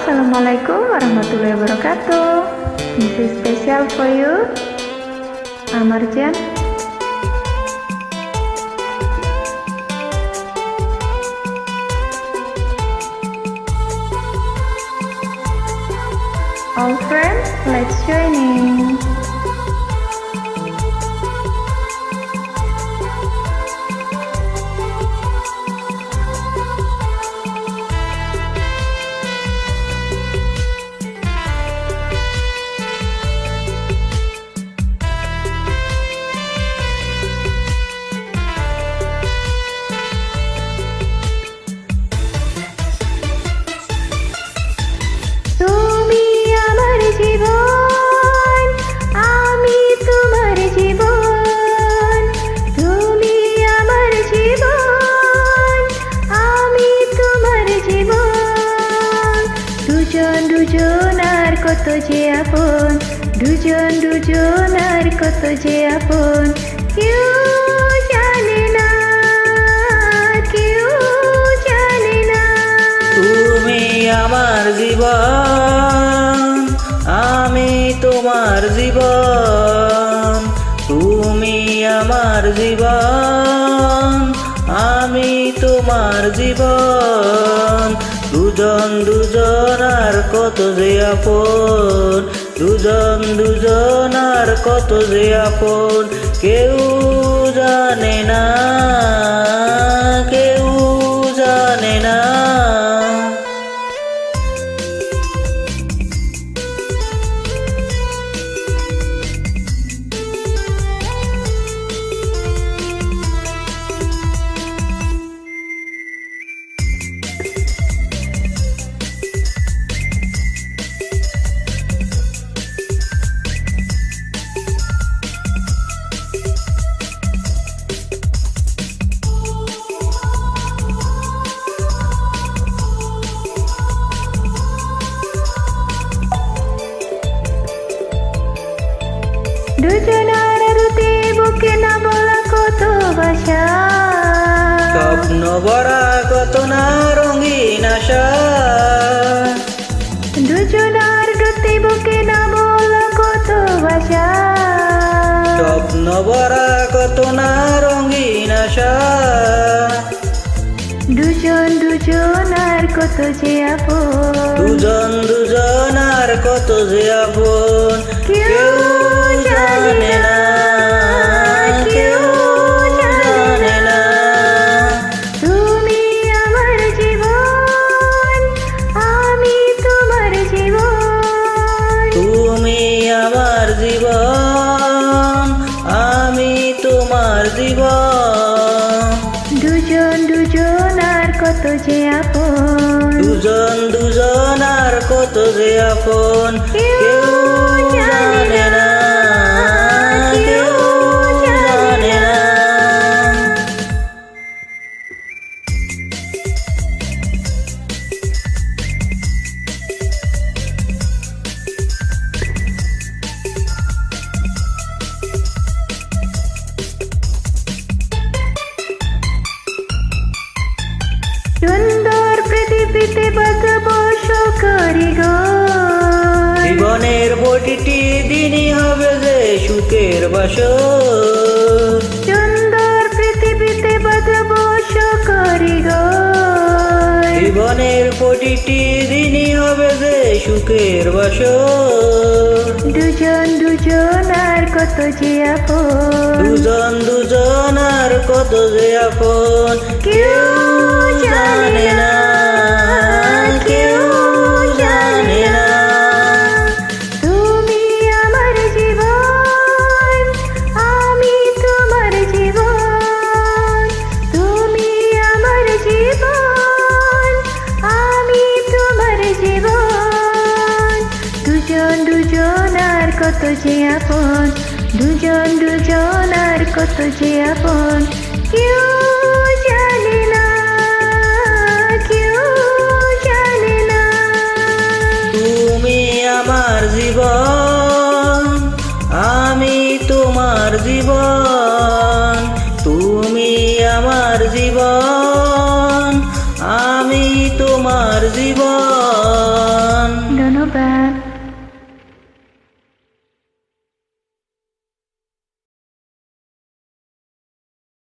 Assalamualaikum warahmatullahi wabarakatuh. This is special for you, Amarjan. All friends, let's join in. দুজনার কত যে আপন, দুজনার কত যে আপন, কেউ জানে না, কেউ জানে না। তুমি আমার জীবন, আমি তোমার জীবন, তুমি আমার জীবন, আমি তোমার জীবন। দুজনার কত যে আপন, দুজনার কত যে আপন, কেউ জানে না, কেউ জানে না। দুজনার রুতে বুকে না বলা কত ভাষা, স্বপ্ন ভরা কত না রঙিন আশা। দুজনার রুতে বুকে না বলা কত ভাষা, স্বপ্ন ভরা কত না রঙিন আশা। দুজনার কত যে আপন, দুজনার কত যে আপন, কেউ জানে না, কেউ জানে না। তুমি আমার জীবন, আমি তোমার জীবন, তুমি আমার জীবন, আমি তোমার জীবন। দুজনার কত যে আপন, দুজনার কত যে আপন, কেউ জানে না, কেউ জানে না। সুন্দর পৃথিবীতে বসবাস করি গো, জীবনের প্রতিটি দিনই হবে যে সুখের বাসর। সুন্দর পৃথিবীতে বসবাস করি গো, জীবনের প্রতিটি দিনই হবে যে সুখের বাসর। দুজনার কত যে আপন, দুজনার কত যে আপন, কেউ জানে না, কেউ জানে না। তুমি আমার জীবন, আমি তোমার জীবন, তুমি আমার জীবন, আমি তোমার জীবন। দুজনার কত যে আপন, দুজনার কত যে আপন, কেউ জানে না, কেউ জানে না। তুমি আমার জীবন, আমি তোমার জীবন, তুমি আমার জীবন, আমি তোমার জীবন।